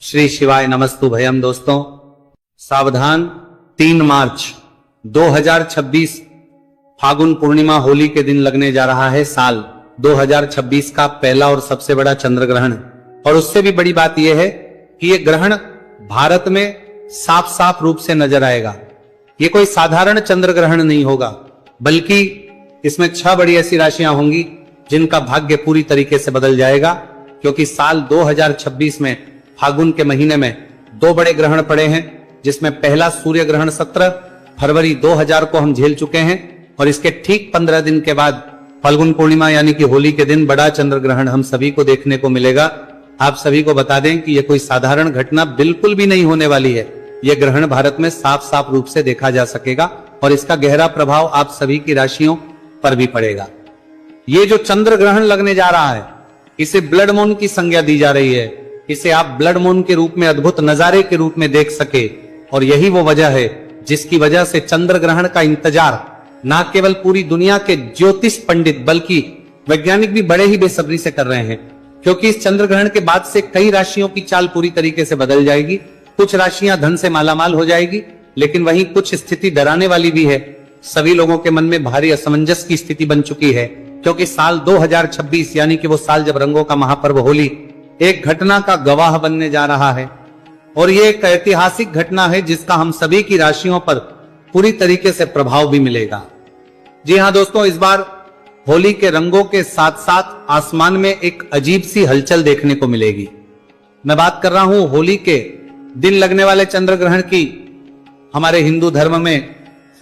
श्री शिवाय नमस्तु भयम। दोस्तों सावधान, 3 मार्च 2026 फागुन पूर्णिमा होली के दिन लगने जा रहा है साल 2026 का पहला और सबसे बड़ा चंद्र ग्रहण। और उससे भी बड़ी बात यह है कि यह ग्रहण भारत में साफ साफ रूप से नजर आएगा। ये कोई साधारण चंद्र ग्रहण नहीं होगा, बल्कि इसमें 6 बड़ी ऐसी राशियां होंगी जिनका भाग्य पूरी तरीके से बदल जाएगा, क्योंकि साल 2026 में फागुन के महीने में 2 बड़े ग्रहण पड़े हैं, जिसमें पहला सूर्य ग्रहण 17 फरवरी 2000 को हम झेल चुके हैं, और इसके ठीक 15 दिन के बाद फाल्गुन पूर्णिमा यानी कि होली के दिन बड़ा चंद्र ग्रहण हम सभी को देखने को मिलेगा। आप सभी को बता दें कि यह कोई साधारण घटना बिल्कुल भी नहीं होने वाली है। यह ग्रहण भारत में साफ साफ रूप से देखा जा सकेगा और इसका गहरा प्रभाव आप सभी की राशियों पर भी पड़ेगा। ये जो चंद्र ग्रहण लगने जा रहा है, इसे ब्लड मून की संज्ञा दी जा रही है। इसे आप ब्लड मून के रूप में, अद्भुत नजारे के रूप में देख सके, और यही वो वजह है जिसकी वजह से चंद्र ग्रहण का इंतजार न केवल पूरी दुनिया के ज्योतिष पंडित बल्कि वैज्ञानिक भी बड़े ही बेसब्री से कर रहे हैं, क्योंकि इस चंद्र ग्रहण के बाद से कई राशियों की चाल पूरी तरीके से बदल जाएगी। कुछ राशियां धन से मालामाल हो जाएगी, लेकिन वहीं कुछ स्थिति डराने वाली भी है। सभी लोगों के मन में भारी असमंजस की स्थिति बन चुकी है, क्योंकि साल 2026 यानी कि वो साल जब रंगों का महापर्व होली एक घटना का गवाह बनने जा रहा है। और ये एक ऐतिहासिक घटना है जिसका हम सभी की राशियों पर पूरी तरीके से प्रभाव भी मिलेगा। जी हां दोस्तों, इस बार होली के रंगों के साथ साथ आसमान में एक अजीब सी हलचल देखने को मिलेगी। मैं बात कर रहा हूं होली के दिन लगने वाले चंद्र ग्रहण की। हमारे हिंदू धर्म में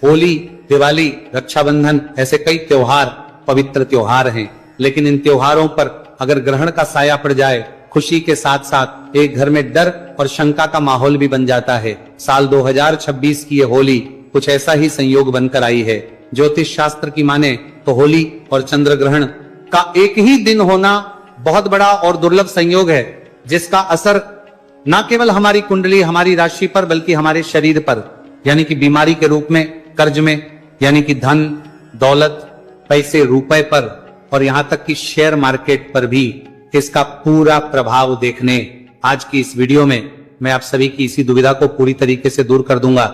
होली, दिवाली, रक्षाबंधन ऐसे कई त्योहार, पवित्र त्योहार हैं, लेकिन इन त्योहारों पर अगर ग्रहण का साया पड़ जाए, खुशी के साथ साथ एक घर में डर और शंका का माहौल भी बन जाता है। साल 2026 की ये होली कुछ ऐसा ही संयोग बनकर आई है। ज्योतिष शास्त्र की माने तो होली और चंद्र ग्रहण का एक ही दिन होना बहुत बड़ा और दुर्लभ संयोग है, जिसका असर न केवल हमारी कुंडली, हमारी राशि पर, बल्कि हमारे शरीर पर, यानी कि बीमारी के रूप में, कर्ज में, यानी कि धन दौलत, पैसे, रुपए पर, और यहां तक कि शेयर मार्केट पर भी इसका पूरा प्रभाव देखने आज की इस वीडियो में मैं आप सभी की इसी दुविधा को पूरी तरीके से दूर कर दूंगा,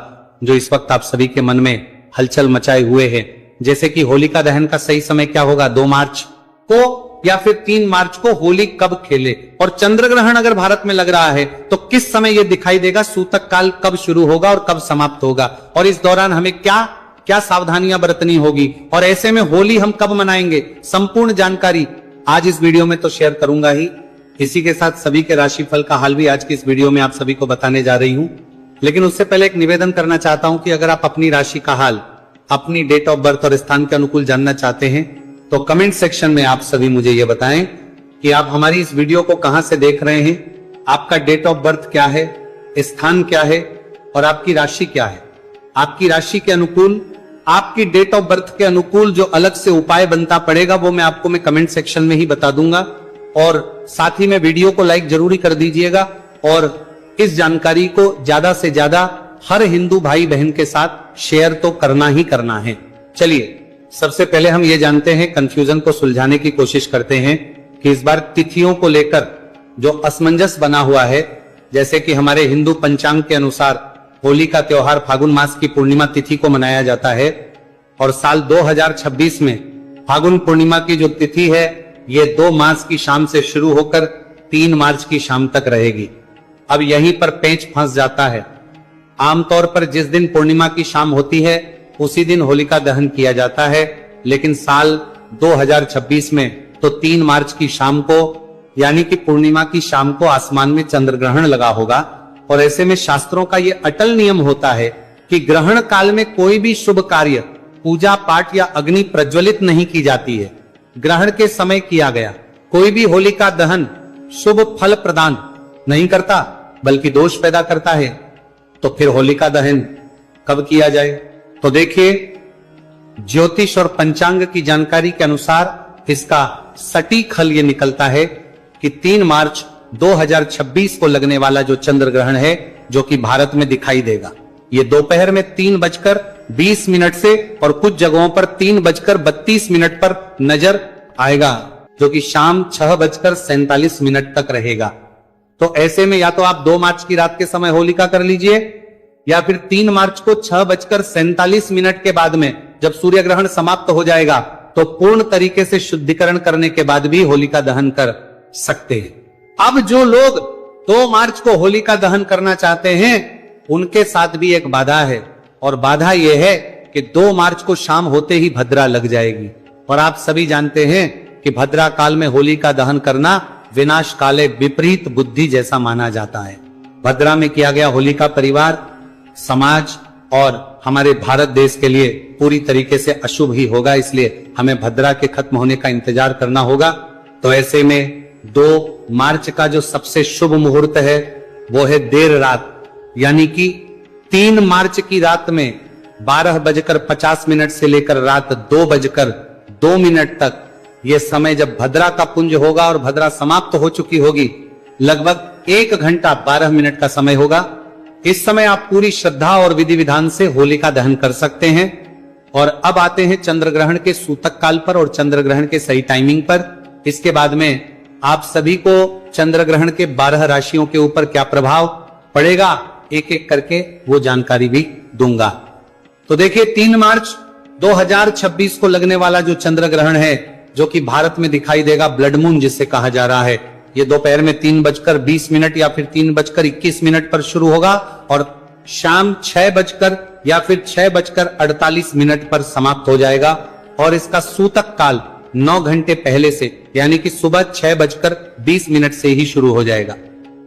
जो इस वक्त आप सभी के मन में हलचल मचाए हुए है। जैसे कि होलिका दहन का सही समय क्या होगा, 2 मार्च को या फिर 3 मार्च को होली कब खेले, और चंद्र ग्रहण अगर भारत में लग रहा है तो किस समय यह दिखाई देगा, सूतक काल कब शुरू होगा और कब समाप्त होगा, और इस दौरान हमें क्या सावधानियां बरतनी होगी, और ऐसे में होली हम कब मनाएंगे, संपूर्ण जानकारी आज इस वीडियो में तो शेयर करूंगा ही। इसी के साथ सभी के राशिफल का हाल भी आज की इस वीडियो में आप सभी को बताने जा रही हूं। लेकिन उससे पहले एक निवेदन करना चाहता हूं कि अगर आप अपनी राशि का हाल, अपनी डेट ऑफ बर्थ और स्थान के अनुकूल जानना चाहते हैं तो कमेंट सेक्शन में आप सभी मुझे यह बताएं कि आप हमारी इस वीडियो को कहां से देख रहे हैं, आपका डेट ऑफ बर्थ क्या है, स्थान क्या है और आपकी राशि क्या है। आपकी राशि के अनुकूल, आपकी डेट ऑफ बर्थ के अनुकूल जो अलग से उपाय बनता पड़ेगा वो मैं आपको कमेंट सेक्शन में ही बता दूंगा, और साथ ही में वीडियो को लाइक जरूरी कर दीजिएगा, और इस जानकारी को ज्यादा से ज्यादा हर हिंदू भाई बहन के साथ शेयर तो करना ही करना है। चलिए सबसे पहले हम ये जानते हैं, कंफ्यूजन को सुलझाने की कोशिश करते हैं कि इस बार तिथियों को लेकर जो असमंजस बना हुआ है, जैसे कि हमारे हिंदू पंचांग के अनुसार होली का त्योहार फागुन मास की पूर्णिमा तिथि को मनाया जाता है, और साल 2026 में फागुन पूर्णिमा की जो तिथि है ये 2 मार्च की शाम से शुरू होकर 3 मार्च की शाम तक रहेगी। अब यहीं पर पेंच फंस जाता है। आमतौर पर जिस दिन पूर्णिमा की शाम होती है उसी दिन होलिका दहन किया जाता है, लेकिन साल 2026 में तो 3 मार्च की शाम को यानी कि पूर्णिमा की शाम को आसमान में चंद्र ग्रहण लगा होगा। और ऐसे में शास्त्रों का यह अटल नियम होता है कि ग्रहण काल में कोई भी शुभ कार्य, पूजा पाठ या अग्नि प्रज्वलित नहीं की जाती है। ग्रहण के समय किया गया कोई भी होलिका दहन शुभ फल प्रदान नहीं करता, बल्कि दोष पैदा करता है। तो फिर होलिका दहन कब किया जाए, तो देखिए ज्योतिष और पंचांग की जानकारी के अनुसार इसका सटीक हल ये निकलता है कि 3 मार्च 2026 को लगने वाला जो चंद्र ग्रहण है, जो कि भारत में दिखाई देगा, ये दोपहर में 3:20 से और कुछ जगहों पर 3:32 पर नजर आएगा, जो कि शाम 6:47 तक रहेगा। तो ऐसे में या तो आप 2 मार्च की रात के समय होलिका कर लीजिए, या फिर 3 मार्च को 6:47 के बाद में जब सूर्य ग्रहण समाप्त हो जाएगा तो पूर्ण तरीके से शुद्धिकरण करने के बाद भी होलिका दहन कर सकते हैं। अब जो लोग 2 मार्च को होलिका दहन करना चाहते हैं उनके साथ भी एक बाधा है, और बाधा यह है कि 2 मार्च को शाम होते ही भद्रा लग जाएगी, और आप सभी जानते हैं कि भद्रा काल में होलिका दहन करना विनाश काले विपरीत बुद्धि जैसा माना जाता है। भद्रा में किया गया होलिका परिवार, समाज और हमारे भारत देश के लिए पूरी तरीके से अशुभ ही होगा, इसलिए हमें भद्रा के खत्म होने का इंतजार करना होगा। तो ऐसे में 2 मार्च का जो सबसे शुभ मुहूर्त है वो है देर रात, यानी कि 3 मार्च की रात में 12:50 से लेकर रात 2:02 तक, यह समय जब भद्रा का पुंज होगा और भद्रा समाप्त हो चुकी होगी, लगभग 1 घंटा 12 मिनट का समय होगा। इस समय आप पूरी श्रद्धा और विधि विधान से होलिका दहन कर सकते हैं। और अब आते हैं चंद्र ग्रहण के सूतक काल पर और चंद्र ग्रहण के सही टाइमिंग पर। इसके बाद में आप सभी को चंद्र ग्रहण के 12 राशियों के ऊपर क्या प्रभाव पड़ेगा एक एक करके वो जानकारी भी दूंगा। तो देखिए 3 मार्च 2026 को लगने वाला जो चंद्र ग्रहण है, जो कि भारत में दिखाई देगा ब्लड मून जिसे कहा जा रहा है, ये दोपहर में 3:20 या फिर 3:21 पर शुरू होगा और शाम 6 या फिर 6:48 पर समाप्त हो जाएगा। और इसका सूतक काल 9 घंटे पहले से, यानी कि सुबह 6:20 से ही शुरू हो जाएगा।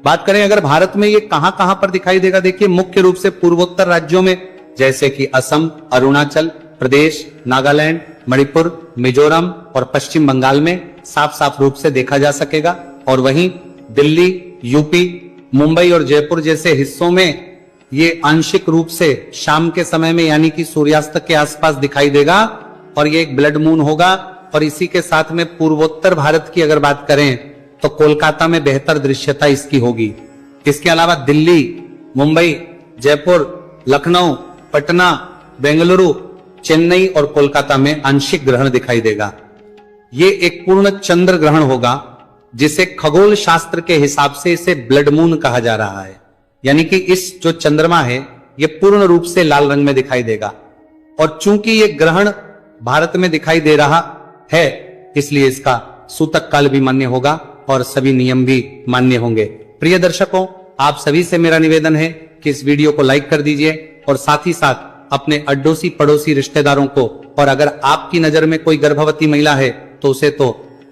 बात करें अगर भारत में ये कहां कहां पर दिखाई देगा, देखिए मुख्य रूप से पूर्वोत्तर राज्यों में जैसे कि असम, अरुणाचल प्रदेश, नागालैंड, मणिपुर, मिजोरम और पश्चिम बंगाल में साफ साफ रूप से देखा जा सकेगा। और वहीं दिल्ली, यूपी, मुंबई और जयपुर जैसे हिस्सों में ये आंशिक रूप से शाम के समय में, यानी कि सूर्यास्त के आसपास दिखाई देगा और ये एक ब्लड मून होगा। और इसी के साथ में पूर्वोत्तर भारत की अगर बात करें तो कोलकाता में बेहतर दृश्यता इसकी होगी। इसके अलावा दिल्ली, मुंबई, जयपुर, लखनऊ, पटना, बेंगलुरु, चेन्नई और कोलकाता में आंशिक ग्रहण दिखाई देगा। ये एक पूर्ण चंद्र ग्रहण होगा जिसे खगोल शास्त्र के हिसाब से इसे ब्लड मून कहा जा रहा है, यानी कि इस जो चंद्रमा है ये पूर्ण रूप से लाल रंग में दिखाई देगा। और चूंकि ये ग्रहण भारत में दिखाई दे रहा है इसलिए इसका सूतक काल भी मान्य होगा और सभी नियम भी मान्य होंगे। प्रिय दर्शकों, आप सभी से मेरा निवेदन है कि इस वीडियो को लाइक कर दीजिए और साथ ही साथ अपने अड़ोसी पड़ोसी रिश्तेदारों को, और अगर आपकी नजर में कोई गर्भवती महिला है तो उसे तो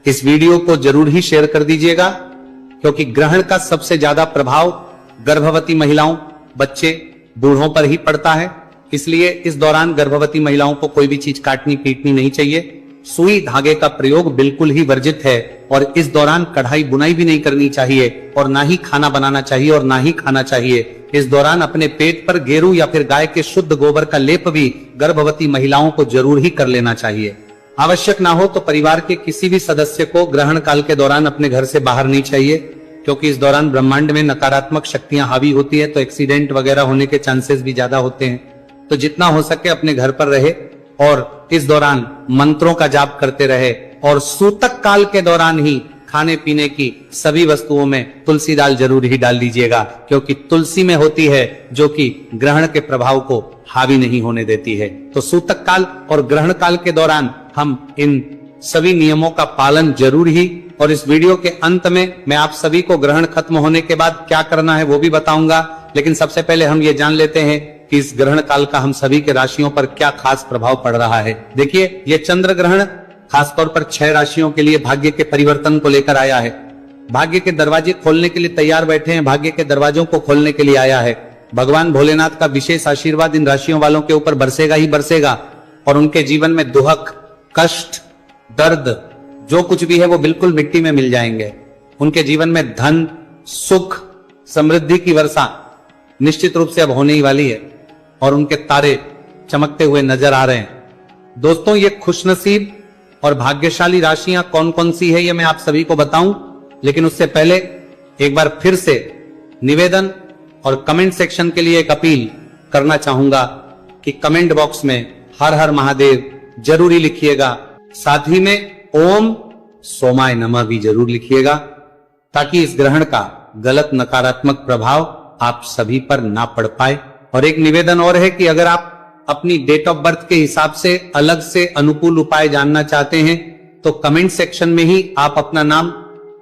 इस वीडियो को जरूर ही शेयर कर दीजिएगा, क्योंकि ग्रहण का सबसे ज्यादा प्रभाव गर्भवती महिलाओं, बच्चे, बूढ़ों पर ही पड़ता है। इसलिए इस दौरान गर्भवती महिलाओं को कोई भी चीज काटनी पीटनी नहीं चाहिए। सुई धागे का प्रयोग बिल्कुल ही वर्जित है और इस दौरान कढ़ाई बुनाई भी नहीं करनी चाहिए और ना ही खाना बनाना चाहिए और ना ही खाना चाहिए। इस दौरान अपने पेट पर गेरू या फिर गाय के शुद्ध गोबर का लेप भी गर्भवती महिलाओं को जरूर ही कर लेना चाहिए। आवश्यक ना हो तो परिवार के किसी भी सदस्य को ग्रहण काल के दौरान अपने घर से बाहर नहीं चाहिए, क्योंकि इस दौरान ब्रह्मांड में नकारात्मक शक्तियां हावी होती है तो एक्सीडेंट वगैरह होने के चांसेस भी ज्यादा होते हैं। तो जितना हो सके अपने घर पर रहे और इस दौरान मंत्रों का जाप करते रहे और सूतक काल के दौरान ही खाने पीने की सभी वस्तुओं में तुलसी दाल जरूर ही डाल दीजिएगा, क्योंकि तुलसी में होती है जो कि ग्रहण के प्रभाव को हावी नहीं होने देती है। तो सूतक काल और ग्रहण काल के दौरान हम इन सभी नियमों का पालन जरूर ही, और इस वीडियो के अंत में मैं आप सभी को ग्रहण खत्म होने के बाद क्या करना है वो भी बताऊंगा। लेकिन सबसे पहले हम ये जान लेते हैं कि इस ग्रहण काल का हम सभी के राशियों पर क्या खास प्रभाव पड़ रहा है। देखिए, ये चंद्र ग्रहण खासतौर पर 6 राशियों के लिए भाग्य के परिवर्तन को लेकर आया है। भाग्य के दरवाजे खोलने के लिए तैयार बैठे हैं, भाग्य के दरवाजों को खोलने के लिए आया है। भगवान भोलेनाथ का विशेष आशीर्वाद इन राशियों वालों के ऊपर बरसेगा ही बरसेगा और उनके जीवन में दुहक, कष्ट, दर्द जो कुछ भी है वो बिल्कुल मिट्टी में मिल जाएंगे। उनके जीवन में धन, सुख, समृद्धि की वर्षा निश्चित रूप से अब होने ही वाली है और उनके तारे चमकते हुए नजर आ रहे हैं। दोस्तों, ये खुशनसीब और भाग्यशाली राशियां कौन कौन सी है ये मैं आप सभी को बताऊं, लेकिन उससे पहले एक बार फिर से निवेदन और कमेंट सेक्शन के लिए एक अपील करना चाहूंगा कि कमेंट बॉक्स में हर हर महादेव जरूरी लिखिएगा, साथ ही में ओम सोमाय नमः भी जरूर लिखिएगा, ताकि इस ग्रहण का गलत नकारात्मक प्रभाव आप सभी पर ना पड़ पाए। और एक निवेदन और है कि अगर आप अपनी डेट ऑफ बर्थ के हिसाब से अलग से अनुकूल उपाय जानना चाहते हैं तो कमेंट सेक्शन में ही आप अपना नाम,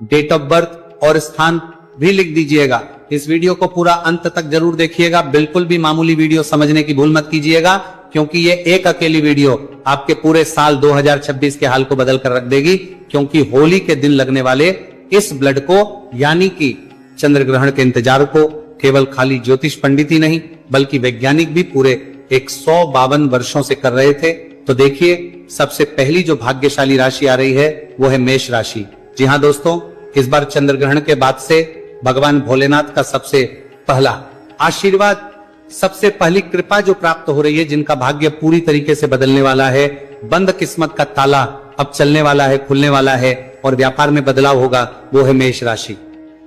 डेट ऑफ बर्थ और स्थान भी लिख दीजिएगा। इस वीडियो को पूरा अंत तक जरूर देखिएगा। बिल्कुल भी मामूली वीडियो समझने की भूल मत कीजिएगा, क्योंकि ये एक अकेली वीडियो आपके पूरे साल 2026 के हाल को बदल कर रख देगी। क्योंकि होली के दिन लगने वाले इस ब्लड को, यानी कि चंद्र ग्रहण के इंतजार को, केवल खाली ज्योतिष पंडित ही नहीं बल्कि वैज्ञानिक भी पूरे 152 वर्षों से कर रहे थे। तो देखिए, सबसे पहली जो भाग्यशाली राशि आ रही है वो है मेष राशि। जी हाँ दोस्तों, इस बार चंद्र ग्रहण के बाद से भगवान भोलेनाथ का सबसे पहला आशीर्वाद, सबसे पहली कृपा जो प्राप्त हो रही है, जिनका भाग्य पूरी तरीके से बदलने वाला है, बंद किस्मत का ताला अब चलने वाला है, खुलने वाला है और व्यापार में बदलाव होगा, वो है मेष राशि।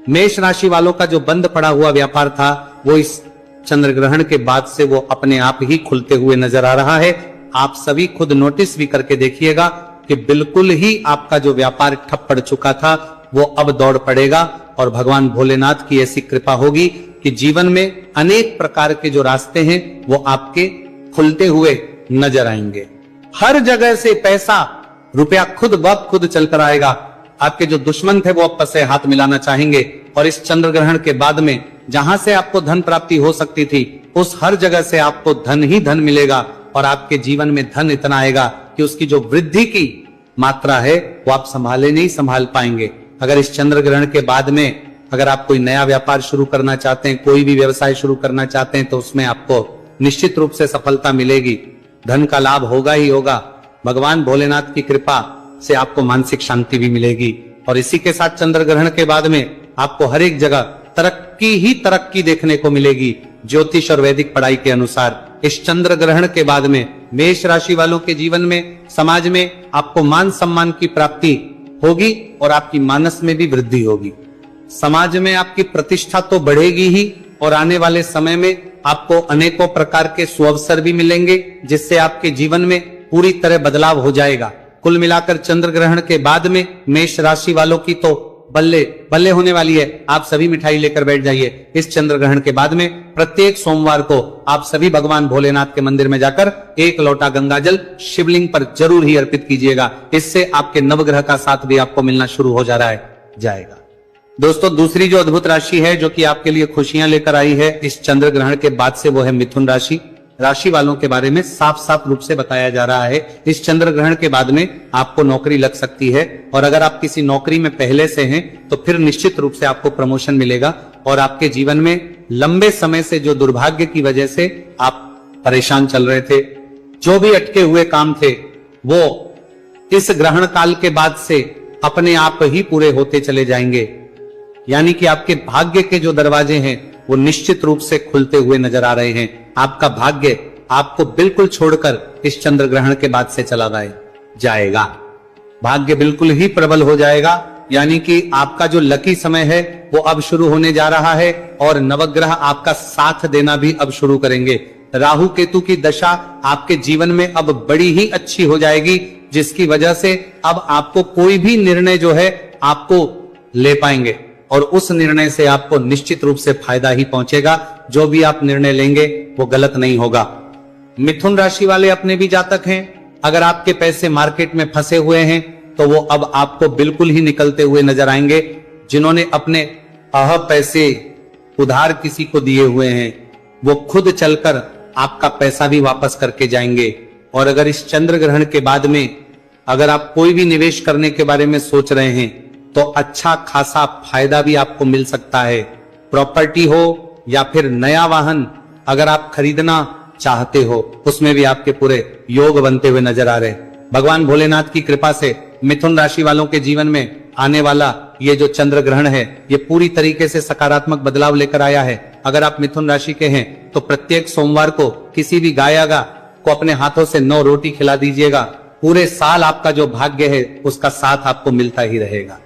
मेष राशि वालों का जो बंद पड़ा हुआ व्यापार था वो इस चंद्र ग्रहण के बाद से वो अपने आप ही खुलते हुए नजर आ रहा है। आप सभी खुद नोटिस भी करके देखिएगा कि बिल्कुल ही आपका जो व्यापार ठप पड़ चुका था वो अब दौड़ पड़ेगा और भगवान भोलेनाथ की ऐसी कृपा होगी कि जीवन में अनेक प्रकार के जो रास्ते हैं वो आपके खुलते हुए नजर आएंगे। हर जगह से पैसा, रुपया खुद ब खुद चलकर आएगा। आपके जो दुश्मन थे वो आपस से हाथ मिलाना चाहेंगे और इस चंद्र ग्रहण के बाद में जहां से आपको धन प्राप्ति हो सकती थी उस हर जगह से आपको धन ही धन मिलेगा और आपके जीवन में धन इतना आएगा कि उसकी जो वृद्धि की मात्रा है वो आप संभाले नहीं संभाल पाएंगे। अगर इस चंद्र ग्रहण के बाद में अगर आप कोई नया व्यापार शुरू करना चाहते हैं, कोई भी व्यवसाय शुरू करना चाहते हैं, तो उसमें आपको निश्चित रूप से सफलता मिलेगी, धन का लाभ होगा ही होगा। भगवान भोलेनाथ की कृपा से आपको मानसिक शांति भी मिलेगी और इसी के साथ चंद्र ग्रहण के बाद में आपको हर एक जगह तरक्की ही तरक्की देखने को मिलेगी। ज्योतिष और वैदिक पढ़ाई के अनुसार इस चंद्र ग्रहण के बाद में मेष राशि वालों के जीवन में, समाज में आपको मान सम्मान की प्राप्ति होगी और आपकी मानस में भी वृद्धि होगी। समाज में आपकी प्रतिष्ठा तो बढ़ेगी ही और आने वाले समय में आपको अनेकों प्रकार के सुअवसर भी मिलेंगे, जिससे आपके जीवन में पूरी तरह बदलाव हो जाएगा। कुल मिलाकर चंद्र ग्रहण के बाद में मेष राशि वालों की तो बल्ले बल्ले होने वाली है। आप सभी मिठाई लेकर बैठ जाइए। इस चंद्र ग्रहण के बाद में प्रत्येक सोमवार को आप सभी भगवान भोलेनाथ के मंदिर में जाकर एक लोटा गंगा जल शिवलिंग पर जरूर ही अर्पित कीजिएगा। इससे आपके नवग्रह का साथ भी आपको मिलना शुरू हो जाएगा। दोस्तों, दूसरी जो अद्भुत राशि है जो कि आपके लिए खुशियां लेकर आई है इस चंद्र ग्रहण के बाद से, वो है मिथुन राशि। राशि वालों के बारे में साफ साफ रूप से बताया जा रहा है, इस चंद्र ग्रहण के बाद में आपको नौकरी लग सकती है और अगर आप किसी नौकरी में पहले से हैं तो फिर निश्चित रूप से आपको प्रमोशन मिलेगा और आपके जीवन में लंबे समय से जो दुर्भाग्य की वजह से आप परेशान चल रहे थे, जो भी अटके हुए काम थे, वो इस ग्रहण काल के बाद से अपने आप ही पूरे होते चले जाएंगे। यानी कि आपके भाग्य के जो दरवाजे हैं वो निश्चित रूप से खुलते हुए नजर आ रहे हैं। आपका भाग्य आपको बिल्कुल छोड़कर इस चंद्र ग्रहण के बाद से चला जाएगा। भाग्य बिल्कुल ही प्रबल हो जाएगा। यानी कि आपका जो लकी समय है वो अब शुरू होने जा रहा है और नवग्रह आपका साथ देना भी अब शुरू करेंगे। राहु केतु की दशा आपके जीवन में अब बड़ी ही अच्छी हो जाएगी, जिसकी वजह से अब आपको कोई भी निर्णय जो है आपको ले पाएंगे और उस निर्णय से आपको निश्चित रूप से फायदा ही पहुंचेगा। जो भी आप निर्णय लेंगे वो गलत नहीं होगा। मिथुन राशि वाले अपने भी जातक हैं। अगर आपके पैसे मार्केट में फंसे हुए हैं तो वो अब आपको बिल्कुल ही निकलते हुए नजर आएंगे। जिन्होंने अपने पैसे उधार किसी को दिए हुए हैं वो खुद चलकर आपका पैसा भी वापस करके जाएंगे। और अगर इस चंद्र ग्रहण के बाद में अगर आप कोई भी निवेश करने के बारे में सोच रहे हैं तो अच्छा खासा फायदा भी आपको मिल सकता है। प्रॉपर्टी हो या फिर नया वाहन अगर आप खरीदना चाहते हो, उसमें भी आपके पूरे योग बनते हुए नजर आ रहे हैं। भगवान भोलेनाथ की कृपा से मिथुन राशि वालों के जीवन में आने वाला ये जो चंद्र ग्रहण है ये पूरी तरीके से सकारात्मक बदलाव लेकर आया है। अगर आप मिथुन राशि के हैं तो प्रत्येक सोमवार को किसी भी गायागा को अपने हाथों से 9 रोटी खिला दीजिएगा। पूरे साल आपका जो भाग्य है उसका साथ आपको मिलता ही रहेगा।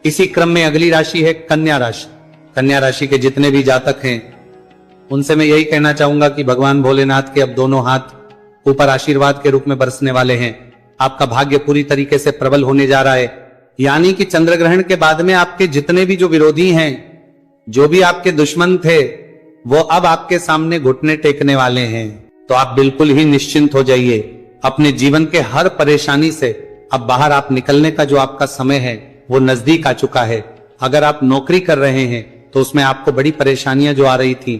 इसी क्रम में अगली राशि है कन्या राशि। कन्या राशि के जितने भी जातक हैं उनसे मैं यही कहना चाहूंगा कि भगवान भोलेनाथ के अब दोनों हाथ ऊपर आशीर्वाद के रूप में बरसने वाले हैं। आपका भाग्य पूरी तरीके से प्रबल होने जा रहा है। यानी कि चंद्र ग्रहण के बाद में आपके जितने भी जो विरोधी हैं जो भी आपके दुश्मन थे वो अब आपके सामने घुटने टेकने वाले हैं। तो आप बिल्कुल ही निश्चिंत हो जाइए। अपने जीवन के हर परेशानी से अब बाहर आप निकलने का जो आपका समय है वो नजदीक आ चुका है। अगर आप नौकरी कर रहे हैं तो उसमें आपको बड़ी परेशानियां जो आ रही थी,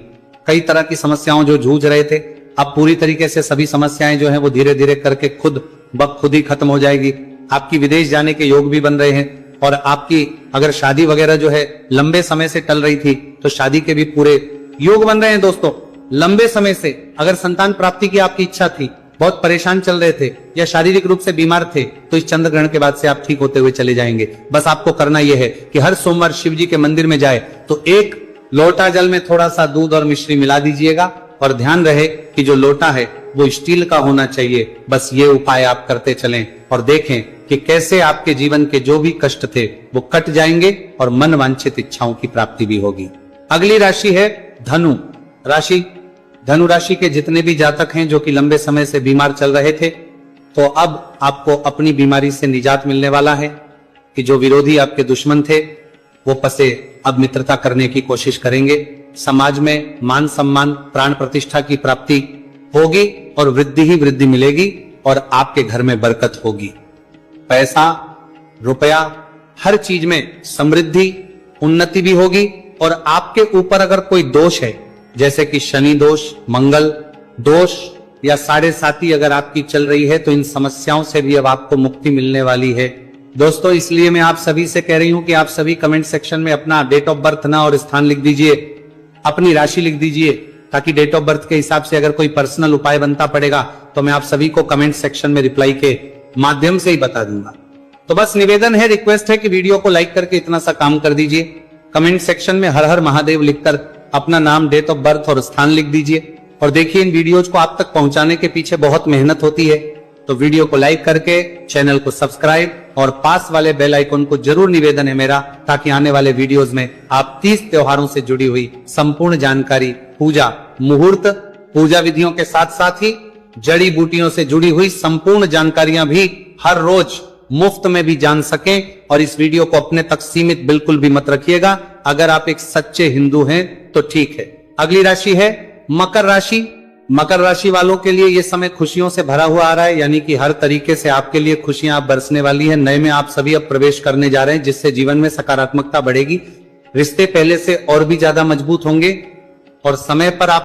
कई तरह की समस्याओं जो जूझ रहे थे, अब पूरी तरीके से सभी समस्याएं जो हैं वो धीरे धीरे करके खुद ब खुद ही खत्म हो जाएगी। आपकी विदेश जाने के योग भी बन रहे हैं और आपकी अगर शादी वगैरह जो है लंबे समय से टल रही थी तो शादी के भी पूरे योग बन रहे हैं। दोस्तों, लंबे समय से अगर संतान प्राप्ति की आपकी इच्छा थी, बहुत परेशान चल रहे थे या शारीरिक रूप से बीमार थे, तो इस चंद्र ग्रहण के बाद से आप ठीक होते हुए चले जाएंगे। बस आपको करना यह है कि हर सोमवार शिव जी के मंदिर में जाए तो एक लोटा जल में थोड़ा सा दूध और मिश्री मिला दीजिएगा और ध्यान रहे कि जो लोटा है वो स्टील का होना चाहिए। बस ये उपाय आप करते चलें और देखें कि कैसे आपके जीवन के जो भी कष्ट थे वो कट जाएंगे और मन वांछित इच्छाओं की प्राप्ति भी होगी। अगली राशि है धनु राशि। धनु राशि के जितने भी जातक हैं जो कि लंबे समय से बीमार चल रहे थे, तो अब आपको अपनी बीमारी से निजात मिलने वाला है कि जो विरोधी आपके दुश्मन थे वो पसे अब मित्रता करने की कोशिश करेंगे। समाज में मान सम्मान, प्राण प्रतिष्ठा की प्राप्ति होगी और वृद्धि ही वृद्धि मिलेगी और आपके घर में बरकत होगी। पैसा, रुपया, हर चीज में समृद्धि, उन्नति भी होगी। और आपके ऊपर अगर कोई दोष है, जैसे कि शनि दोष, मंगल दोष या 7.5 अगर आपकी चल रही है, तो इन समस्याओं से भी अब आपको मुक्ति मिलने वाली है। दोस्तों, इसलिए मैं आप सभी से कह रही हूं कि आप सभी कमेंट सेक्शन में अपना डेट ऑफ बर्थ ना और स्थान लिख दीजिए, अपनी राशि लिख दीजिए, ताकि डेट ऑफ बर्थ के हिसाब से अगर कोई पर्सनल उपाय बनता पड़ेगा तो मैं आप सभी को कमेंट सेक्शन में रिप्लाई के माध्यम से ही बता दूंगा। तो बस निवेदन है, रिक्वेस्ट है कि वीडियो को लाइक करके इतना सा काम कर दीजिए। कमेंट सेक्शन में हर हर महादेव लिखकर अपना नाम, डेट ऑफ बर्थ और स्थान लिख दीजिए। और देखिए, इन वीडियोज को आप तक पहुंचाने के पीछे बहुत मेहनत होती है, तो वीडियो को लाइक करके चैनल को सब्सक्राइब और पास वाले बेल आइकन को जरूर निवेदन है मेरा, ताकि आने वाले वीडियोस में आप 30 त्योहारों से जुड़ी हुई संपूर्ण जानकारी, पूजा मुहूर्त, पूजा विधियों के साथ साथ ही जड़ी बूटियों से जुड़ी हुई संपूर्ण जानकारियां भी हर रोज मुफ्त में भी जान सकें। और इस वीडियो को अपने तक सीमित बिल्कुल भी मत रखिएगा। अगर आप एक सच्चे हिंदू हैं तो ठीक है। अगली राशि है मकर राशि। मकर राशि वालों के लिए यह समय खुशियों से भरा हुआ आ रहा है, यानी कि हर तरीके से आपके लिए खुशियां आप बरसने वाली है। नए में आप सभी अब प्रवेश करने जा रहे हैं, जिससे जीवन में सकारात्मकता बढ़ेगी। रिश्ते पहले से और भी ज्यादा मजबूत होंगे और समय पर आप